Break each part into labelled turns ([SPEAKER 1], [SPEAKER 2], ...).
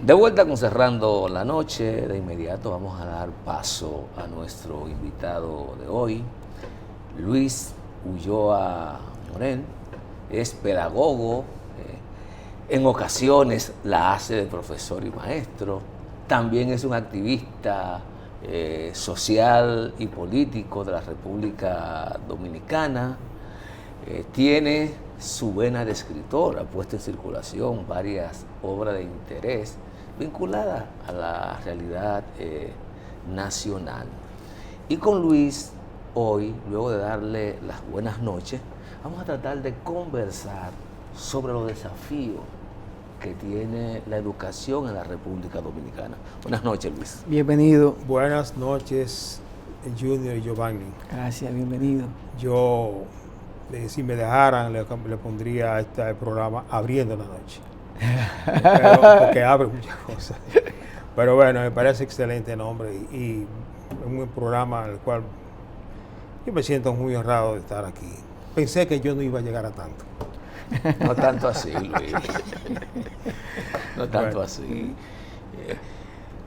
[SPEAKER 1] De vuelta con Cerrando la Noche, de inmediato vamos a dar paso a nuestro invitado de hoy, Luis Ulloa Morel. Es pedagogo, en ocasiones la hace de profesor y maestro, también es un activista social y político de la República Dominicana, tiene su vena de escritor, ha puesto en circulación varias obras de interés vinculadas a la realidad nacional. Y con Luis, hoy, luego de darle las buenas noches, vamos a tratar de conversar sobre los desafíos que tiene la educación en la República Dominicana. Buenas noches, Luis.
[SPEAKER 2] Bienvenido.
[SPEAKER 3] Buenas noches, Junior y Giovanni.
[SPEAKER 2] Gracias, bienvenido.
[SPEAKER 3] Yo, si me dejaran, le pondría a este programa Abriendo la Noche. Porque abre muchas cosas. Pero bueno, me parece excelente nombre y un programa al cual yo me siento muy honrado de estar aquí. Pensé que yo no iba a llegar a tanto.
[SPEAKER 1] No tanto así, Luis. No tanto así.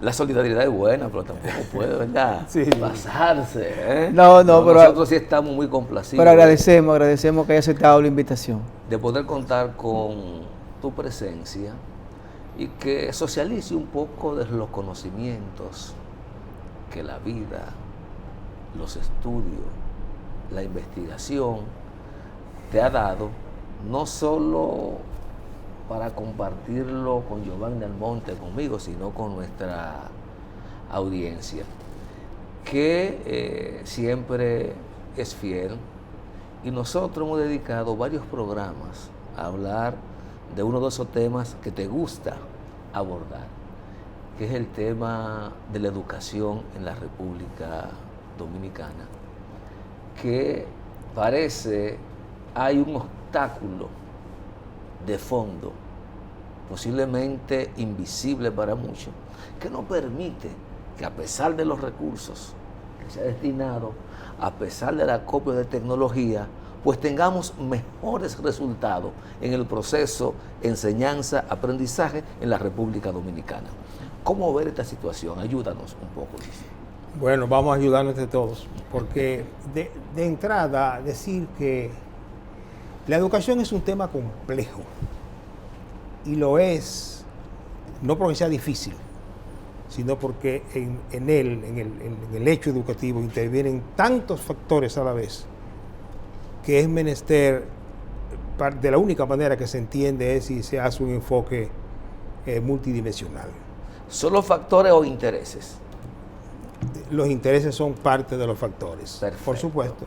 [SPEAKER 1] La solidaridad es buena, pero tampoco puede, ¿verdad?
[SPEAKER 3] Sí.
[SPEAKER 1] Pasarse, ¿eh?
[SPEAKER 2] No, pero
[SPEAKER 1] nosotros sí estamos muy complacidos.
[SPEAKER 2] Pero agradecemos que haya aceptado la invitación.
[SPEAKER 1] De poder contar con tu presencia y que socialice un poco de los conocimientos que la vida, los estudios, la investigación te ha dado, no solo para compartirlo con Giovanni Almonte, conmigo, sino con nuestra audiencia, que siempre es fiel. Y nosotros hemos dedicado varios programas a hablar de uno de esos temas que te gusta abordar, que es el tema de la educación en la República Dominicana, que parece hay un obstáculo de fondo, posiblemente invisible para muchos, que no permite que, a pesar de los recursos que se ha destinado, a pesar del acopio de tecnología, pues tengamos mejores resultados en el proceso enseñanza-aprendizaje en la República Dominicana. ¿Cómo ver esta situación? Ayúdanos un poco, Luis.
[SPEAKER 3] Bueno, vamos a ayudarnos entre todos, porque de entrada decir que la educación es un tema complejo, y lo es no porque sea difícil, sino porque en el hecho educativo intervienen tantos factores a la vez, que es menester, de la única manera que se entiende es si se hace un enfoque multidimensional.
[SPEAKER 1] ¿Solo factores o intereses?
[SPEAKER 3] Los intereses son parte de los factores.
[SPEAKER 1] Perfecto.
[SPEAKER 3] Por supuesto.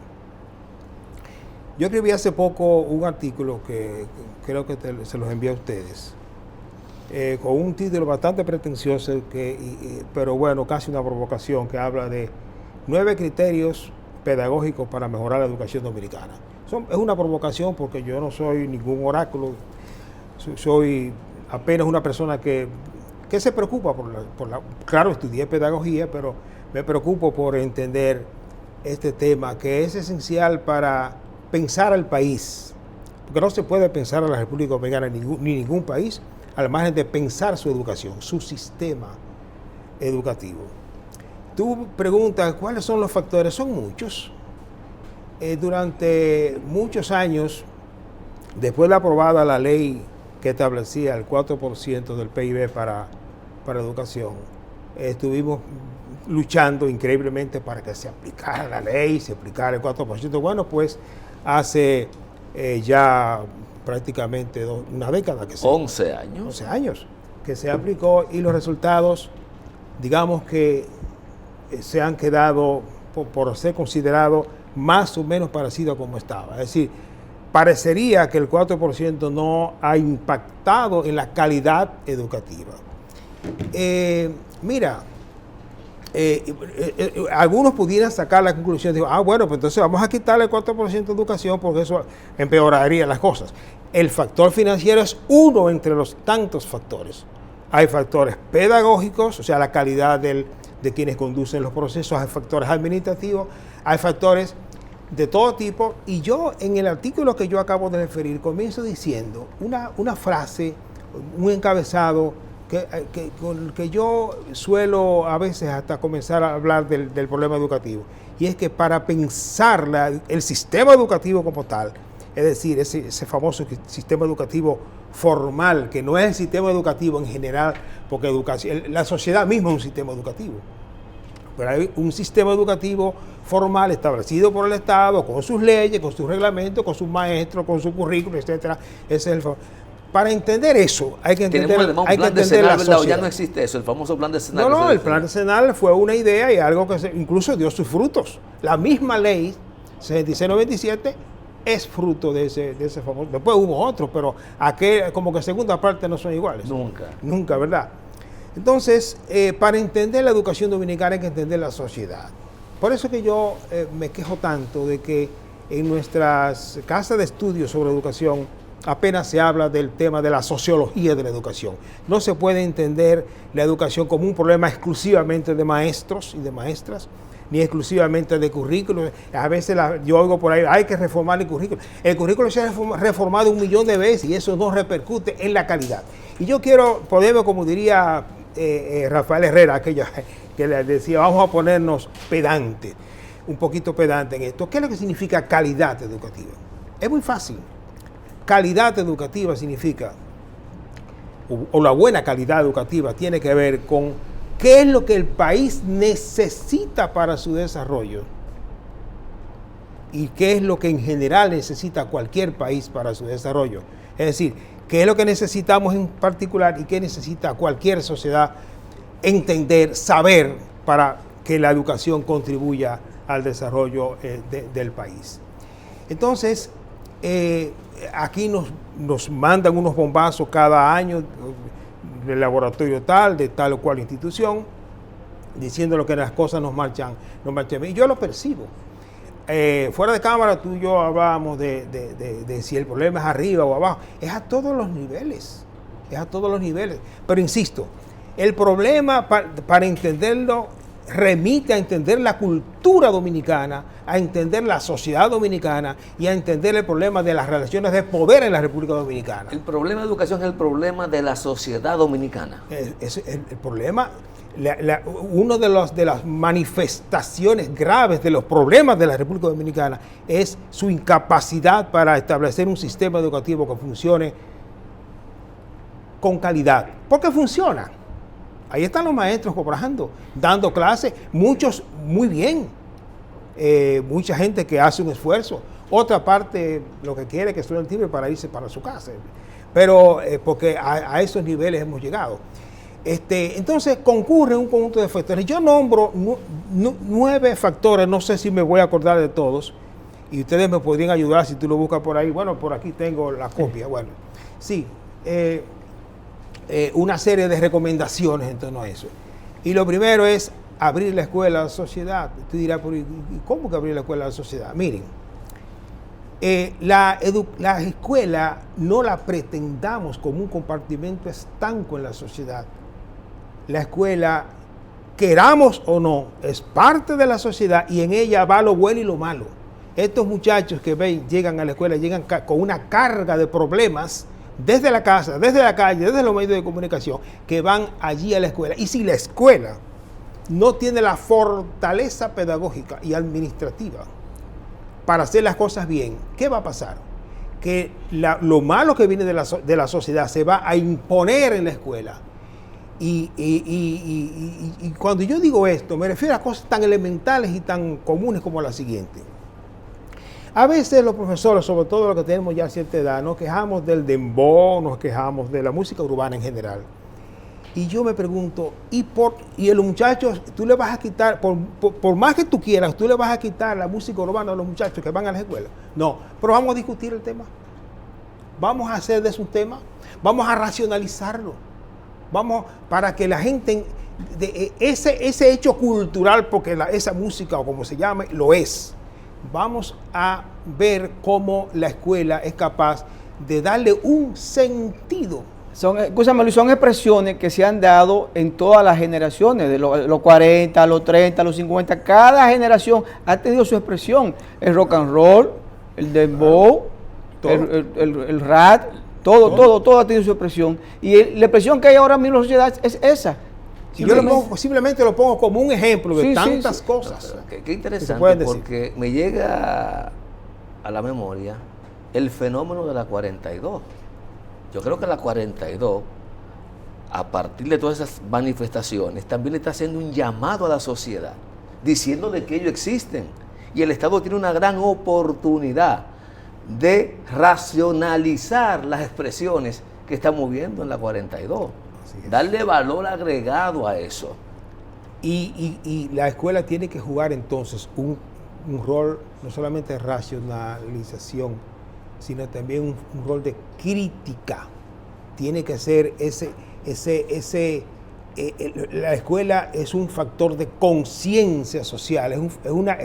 [SPEAKER 3] Yo escribí hace poco un artículo que creo que se los envié a ustedes, con un título bastante pretencioso, pero bueno, casi una provocación, que habla de 9 criterios pedagógicos para mejorar la educación dominicana. Es una provocación porque yo no soy ningún oráculo, soy apenas una persona que se preocupa claro, estudié pedagogía, pero me preocupo por entender este tema, que es esencial para pensar al país, porque no se puede pensar a la República Dominicana ni ningún país al margen de pensar su educación, su sistema educativo. Tú preguntas, ¿cuáles son los factores? Son muchos. Durante muchos años, después de aprobada la ley que establecía el 4% del PIB para educación, estuvimos luchando increíblemente para que se aplicara la ley, se aplicara el 4%. Bueno, pues hace ya prácticamente una década que
[SPEAKER 1] 11 años.
[SPEAKER 3] 11 años que se aplicó, y los resultados, digamos que se han quedado, por ser considerado, más o menos parecido a como estaba. Es decir, parecería que el 4% no ha impactado en la calidad educativa. Algunos pudieran sacar la conclusión de, bueno, pues entonces vamos a quitarle el 4% de educación porque eso empeoraría las cosas. El factor financiero es uno entre los tantos factores. Hay factores pedagógicos, o sea, la calidad de quienes conducen los procesos, hay factores administrativos, hay factores de todo tipo, y yo en el artículo que yo acabo de referir comienzo diciendo una frase, un encabezado con el que yo suelo a veces hasta comenzar a hablar del problema educativo. Y es que para pensar el sistema educativo como tal, es decir, ese famoso sistema educativo formal, que no es el sistema educativo en general, porque la sociedad misma es un sistema educativo. Pero hay un sistema educativo formal establecido por el Estado, con sus leyes, con sus reglamentos, con sus maestros, con su currículum, etcétera. Ese es para entender eso, hay que entender, la sociedad.
[SPEAKER 1] Ya no existe eso, el famoso plan decenal.
[SPEAKER 3] No, el plan decenal fue una idea y algo que incluso dio sus frutos. La misma ley 6697 es fruto de ese famoso. Después hubo otros, pero como que segunda parte no son iguales. Nunca, ¿verdad? Entonces, para entender la educación dominicana hay que entender la sociedad. Por eso que yo me quejo tanto de que en nuestras casas de estudios sobre educación apenas se habla del tema de la sociología de la educación. No se puede entender la educación como un problema exclusivamente de maestros y de maestras, ni exclusivamente de currículos. A veces yo oigo por ahí, hay que reformar el currículo. El currículo se ha reformado 1 millón de veces y eso no repercute en la calidad. Y yo podemos, como diría Rafael Herrera, aquella que le decía, vamos a ponernos pedantes, un poquito pedante en esto. ¿Qué es lo que significa calidad educativa? Es muy fácil. Calidad educativa significa, o la buena calidad educativa tiene que ver con qué es lo que el país necesita para su desarrollo y qué es lo que en general necesita cualquier país para su desarrollo. Es decir, qué es lo que necesitamos en particular y qué necesita cualquier sociedad entender, saber, para que la educación contribuya al desarrollo del país. Entonces, aquí nos mandan unos bombazos cada año del laboratorio tal, de tal o cual institución, diciendo que las cosas no marchan bien. Y yo lo percibo. Fuera de cámara tú y yo hablábamos de si el problema es arriba o abajo. Es a todos los niveles. Pero insisto, el problema para entenderlo remite a entender la cultura dominicana, a entender la sociedad dominicana y a entender el problema de las relaciones de poder en la República Dominicana.
[SPEAKER 1] El problema de educación es el problema de la sociedad dominicana.
[SPEAKER 3] El problema, una de las manifestaciones graves de los problemas de la República Dominicana es su incapacidad para establecer un sistema educativo que funcione con calidad. Porque funciona. Ahí están los maestros cobrando, dando clases, muchos muy bien, mucha gente que hace un esfuerzo, otra parte lo que quiere es que estudien libre para irse para su casa, pero porque a esos niveles hemos llegado. Entonces concurre un conjunto de factores. Yo nombro 9 factores, no sé si me voy a acordar de todos, y ustedes me podrían ayudar si tú lo buscas por ahí. Bueno, por aquí tengo la copia. Bueno, sí. Una serie de recomendaciones en torno a eso. Y lo primero es abrir la escuela a la sociedad. Tú dirás, ¿cómo que abrir la escuela a la sociedad? Miren, la escuela no la pretendamos como un compartimento estanco en la sociedad. La escuela, queramos o no, es parte de la sociedad y en ella va lo bueno y lo malo. Estos muchachos que llegan a la escuela, llegan con una carga de problemas desde la casa, desde la calle, desde los medios de comunicación, que van allí a la escuela. Y si la escuela no tiene la fortaleza pedagógica y administrativa para hacer las cosas bien, ¿qué va a pasar? Que lo malo que viene de la sociedad se va a imponer en la escuela. Y cuando yo digo esto, me refiero a cosas tan elementales y tan comunes como la siguiente. A veces los profesores, sobre todo los que tenemos ya cierta edad, nos quejamos del dembow, nos quejamos de la música urbana en general. Y yo me pregunto, ¿y el muchacho, tú le vas a quitar, por más que tú quieras, tú le vas a quitar la música urbana a los muchachos que van a la escuela? No, pero vamos a discutir el tema. Vamos a hacer de eso un tema, vamos a racionalizarlo. Vamos, para que la gente, ese hecho cultural, porque esa música, o como se llame, lo es. Vamos a ver cómo la escuela es capaz de darle un sentido.
[SPEAKER 2] Escúchame, Luis, son expresiones que se han dado en todas las generaciones, de los 40, los 30, los 50. Cada generación ha tenido su expresión. El rock and roll, el dembow, el rap, Todo ha tenido su expresión. Y la expresión que hay ahora mismo en la sociedad es esa.
[SPEAKER 3] Y yo simplemente lo pongo como un ejemplo de tantas cosas.
[SPEAKER 1] Qué interesante, porque me llega a la memoria el fenómeno de la 42. Yo creo que la 42, a partir de todas esas manifestaciones, también le está haciendo un llamado a la sociedad, diciendo de que ellos existen. Y el Estado tiene una gran oportunidad de racionalizar las expresiones que estamos viendo en la 42. Darle valor agregado a eso.
[SPEAKER 3] Y la escuela tiene que jugar entonces un rol no solamente de racionalización, sino también un rol de crítica. Tiene que ser la escuela es un factor de conciencia social, es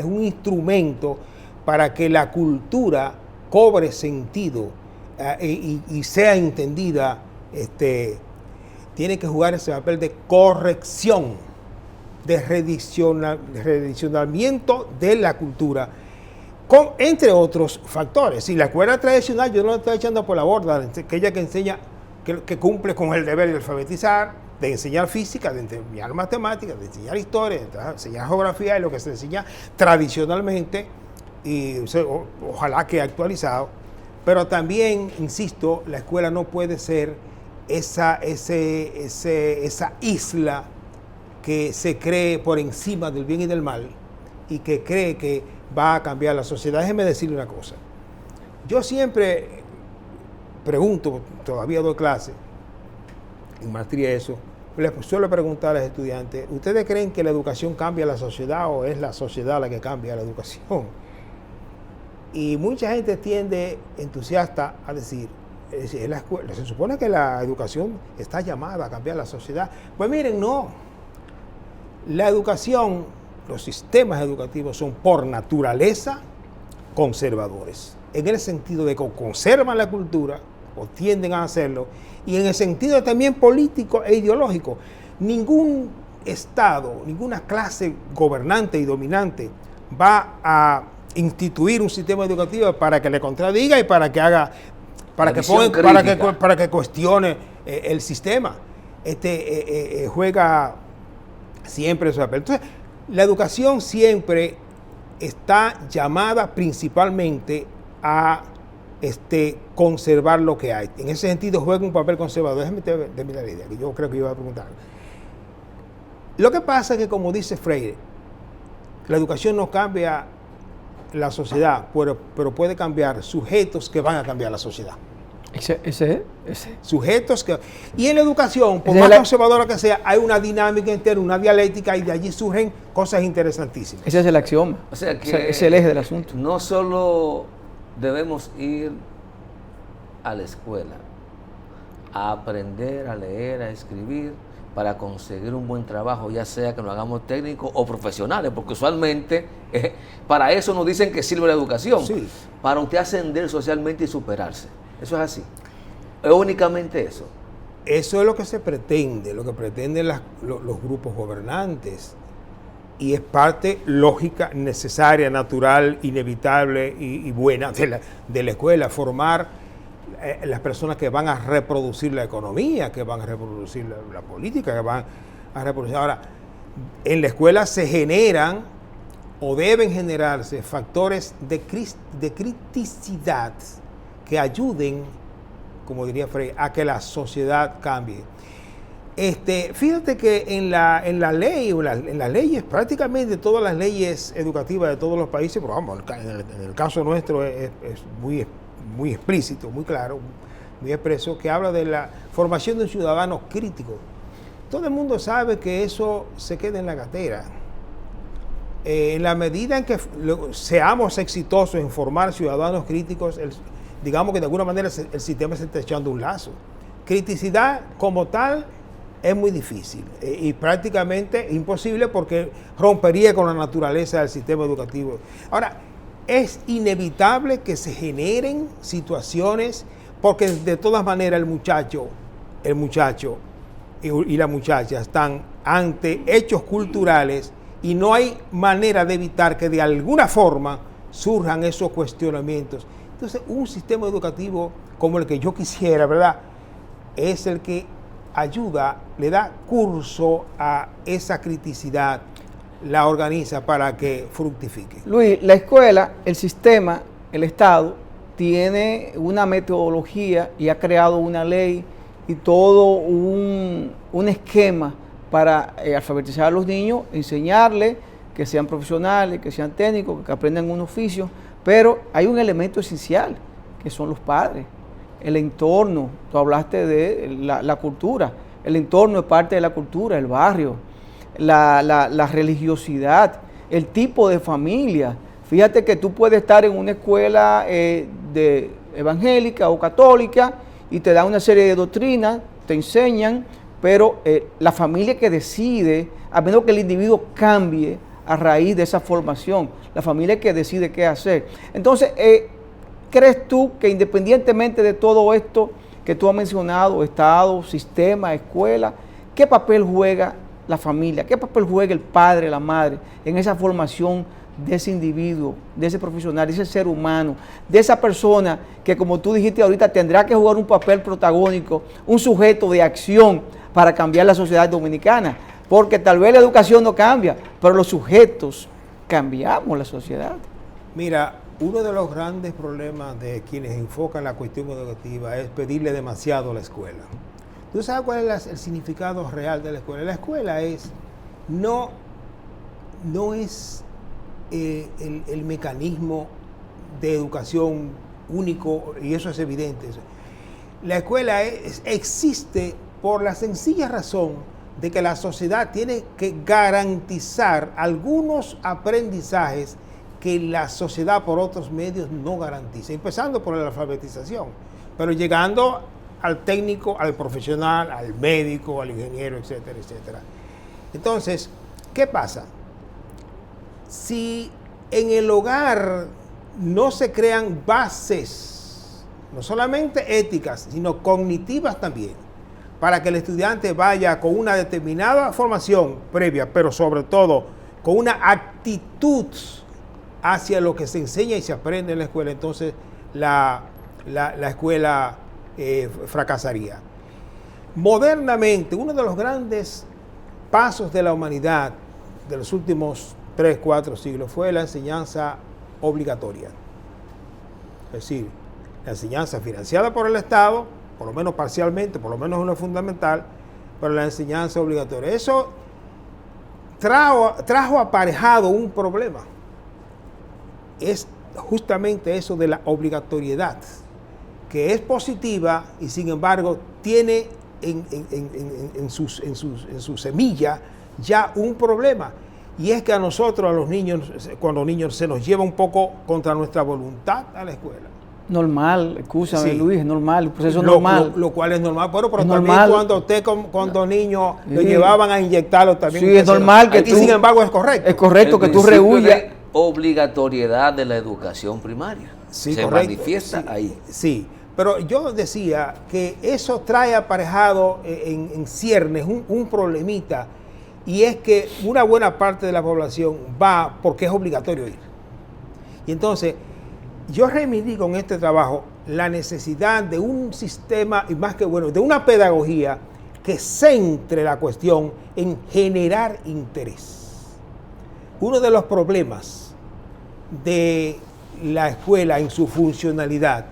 [SPEAKER 3] un instrumento para que la cultura cobre sentido y sea entendida. Tiene que jugar ese papel de corrección, de redireccionamiento de la cultura, entre otros factores. Si la escuela tradicional, yo no la estoy echando por la borda, aquella que enseña, que cumple con el deber de alfabetizar, de enseñar física, de enseñar matemáticas, de enseñar historia, de enseñar geografía, y lo que se enseña tradicionalmente, y ojalá que actualizado. Pero también, insisto, la escuela no puede ser esa isla que se cree por encima del bien y del mal y que cree que va a cambiar la sociedad. Déjeme decirle una cosa. Yo siempre pregunto, todavía doy clase, en maestría eso, les suelo preguntar a los estudiantes, ¿ustedes creen que la educación cambia la sociedad o es la sociedad la que cambia la educación? Y mucha gente tiende, entusiasta, a decir, la escuela, se supone que la educación está llamada a cambiar la sociedad. Pues miren, no. La educación, los sistemas educativos son por naturaleza conservadores, en el sentido de que conservan la cultura o tienden a hacerlo, y en el sentido también político e ideológico. Ningún Estado, ninguna clase gobernante y dominante va a instituir un sistema educativo para que le contradiga y para que haga, para que cuestione el sistema. Juega siempre su papel. Entonces, la educación siempre está llamada principalmente a conservar lo que hay. En ese sentido juega un papel conservador. Déjame terminar la idea, que yo creo que iba a preguntar. Lo que pasa es que, como dice Freire, la educación no cambia la sociedad, pero puede cambiar sujetos que van a cambiar la sociedad.
[SPEAKER 2] Ese.
[SPEAKER 3] Sujetos que... Y en la educación, por más conservadora que sea, hay una dinámica entera, una dialéctica, y de allí surgen cosas interesantísimas.
[SPEAKER 2] Ese es el axioma.
[SPEAKER 1] O sea que
[SPEAKER 2] ese es el eje del asunto.
[SPEAKER 1] No solo debemos ir a la escuela a aprender a leer, a escribir, para conseguir un buen trabajo, ya sea que lo hagamos técnicos o profesionales, porque usualmente para eso nos dicen que sirve la educación, sí, para usted ascender socialmente y superarse. Eso es así. Es únicamente eso.
[SPEAKER 3] Eso es lo que se pretende, lo que pretenden los grupos gobernantes. Y es parte lógica, necesaria, natural, inevitable y buena de la escuela, formar las personas que van a reproducir la economía, que van a reproducir la política, que van a reproducir. Ahora, en la escuela se generan o deben generarse factores de criticidad que ayuden, como diría Freire, a que la sociedad cambie. Fíjate que en la ley, en las leyes, prácticamente todas las leyes educativas de todos los países, pero vamos, en el caso nuestro es muy explícito, muy claro, muy expreso, que habla de la formación de un ciudadano crítico. Todo el mundo sabe que eso se queda en la gatera. En la medida en que seamos exitosos en formar ciudadanos críticos, digamos que de alguna manera el sistema se está echando un lazo. Criticidad como tal es muy difícil y prácticamente imposible, porque rompería con la naturaleza del sistema educativo. Ahora, es inevitable que se generen situaciones, porque de todas maneras el muchacho y la muchacha están ante hechos culturales y no hay manera de evitar que de alguna forma surjan esos cuestionamientos Entonces, un sistema educativo como el que yo quisiera, ¿verdad?, es el que ayuda, le da curso a esa criticidad, la organiza para que fructifique.
[SPEAKER 2] Luis, la escuela, el sistema, el Estado, tiene una metodología y ha creado una ley y todo un esquema para alfabetizar a los niños, enseñarles que sean profesionales, que sean técnicos, que aprendan un oficio, pero hay un elemento esencial, que son los padres, el entorno. Tú hablaste de la cultura, el entorno es parte de la cultura, el barrio, la religiosidad, el tipo de familia. Fíjate que tú puedes estar en una escuela de evangélica o católica y te dan una serie de doctrinas, te enseñan, pero la familia que decide, a menos que el individuo cambie a raíz de esa formación, la familia que decide qué hacer. Entonces, ¿crees tú que independientemente de todo esto que tú has mencionado, Estado, sistema, escuela, qué papel juega la familia, qué papel juega el padre, la madre en esa formación de ese individuo, de ese profesional, de ese ser humano, de esa persona que, como tú dijiste ahorita, tendrá que jugar un papel protagónico, un sujeto de acción para cambiar la sociedad dominicana? Porque tal vez la educación no cambia, pero los sujetos cambiamos la sociedad.
[SPEAKER 3] Mira, uno de los grandes problemas de quienes enfocan la cuestión educativa es pedirle demasiado a la escuela. ¿Tú sabes cuál es el significado real de la escuela? La escuela es, no es el mecanismo de educación único, y eso es evidente. La escuela existe por la sencilla razón de que la sociedad tiene que garantizar algunos aprendizajes que la sociedad por otros medios no garantiza, empezando por la alfabetización, pero llegando al técnico, al profesional, al médico, al ingeniero, etcétera, etcétera. Entonces, ¿qué pasa? Si en el hogar no se crean bases, no solamente éticas, sino cognitivas también, para que el estudiante vaya con una determinada formación previa, pero sobre todo con una actitud hacia lo que se enseña y se aprende en la escuela, entonces la escuela fracasaría. Modernamente, uno de los grandes pasos de la humanidad de los últimos 3, 4 siglos fue la enseñanza obligatoria. Es decir, la enseñanza financiada por el Estado, por lo menos parcialmente, por lo menos en lo fundamental, pero la enseñanza obligatoria. Eso trajo aparejado un problema. Es justamente eso de la obligatoriedad, que es positiva y sin embargo tiene en su semilla ya un problema. Y es que a nosotros, a los niños, cuando los niños se nos lleva un poco contra nuestra voluntad a la escuela.
[SPEAKER 2] Normal, escúchame,
[SPEAKER 3] Sí.
[SPEAKER 2] Luis, es normal, el proceso es normal.
[SPEAKER 3] Lo cual es normal, pero
[SPEAKER 2] Es
[SPEAKER 3] también
[SPEAKER 2] normal.
[SPEAKER 3] cuando niños lo
[SPEAKER 2] Sí.
[SPEAKER 3] llevaban a inyectarlo también.
[SPEAKER 2] Sí, es normal que
[SPEAKER 3] y
[SPEAKER 2] tú-
[SPEAKER 3] sin embargo es correcto.
[SPEAKER 2] Es correcto que tú
[SPEAKER 1] principio
[SPEAKER 2] rehuyas.
[SPEAKER 1] de obligatoriedad de la educación primaria.
[SPEAKER 3] Sí,
[SPEAKER 1] se
[SPEAKER 3] correcto.
[SPEAKER 1] manifiesta
[SPEAKER 3] Sí,
[SPEAKER 1] ahí.
[SPEAKER 3] Sí, pero yo decía que eso trae aparejado en ciernes un problemita, y es que una buena parte de la población va porque es obligatorio ir. Y entonces, yo reivindico en este trabajo la necesidad de un sistema, y más que bueno, de una pedagogía que centre la cuestión en generar interés. Uno de los problemas de la escuela en su funcionalidad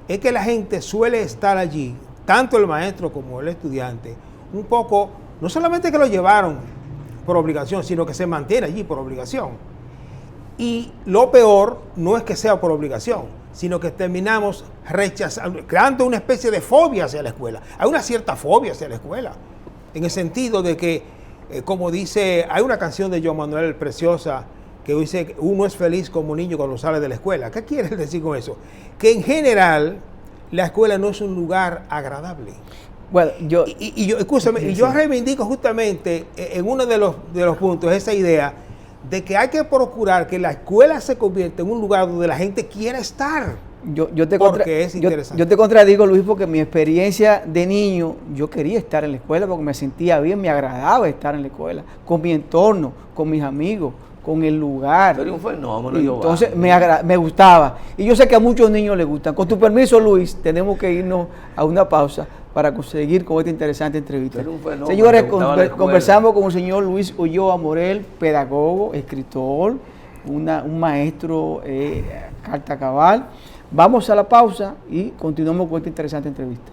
[SPEAKER 3] es que la gente suele estar allí, tanto el maestro como el estudiante, un poco, no solamente que lo llevaron por obligación, sino que se mantiene allí por obligación. Y lo peor no es que sea por obligación, sino que terminamos rechazando, creando una especie de fobia hacia la escuela. Hay una cierta fobia hacia la escuela, en el sentido de que, como dice, hay una canción de Joan Manuel preciosa que dice que uno es feliz como niño cuando sale de la escuela. ¿Qué quiere decir con eso? Que en general la escuela no es un lugar agradable.
[SPEAKER 2] Bueno, yo...
[SPEAKER 3] Y yo, escúchame, y yo reivindico justamente en uno de los puntos esa idea de que hay que procurar que la escuela se convierta en un lugar donde la gente quiera estar. Porque es interesante.
[SPEAKER 2] Yo te contradigo, Luis, porque mi experiencia de niño, yo quería estar en la escuela porque me sentía bien, me agradaba estar en la escuela, con mi entorno, con mis amigos, con el lugar.
[SPEAKER 1] Tú eres un fenómeno,
[SPEAKER 2] Y
[SPEAKER 1] Giovanni.
[SPEAKER 2] entonces me gustaba. Y yo sé que a muchos niños les gustan. Con tu permiso, Luis, tenemos que irnos a una pausa para conseguir con esta interesante entrevista.
[SPEAKER 1] Tú eres un fenómeno,
[SPEAKER 2] Señores,
[SPEAKER 1] te gustaba la escuela.
[SPEAKER 2] conversamos con el señor Luis Ulloa Morel, pedagogo, escritor, un maestro carta cabal. Vamos a la pausa y continuamos con esta interesante entrevista.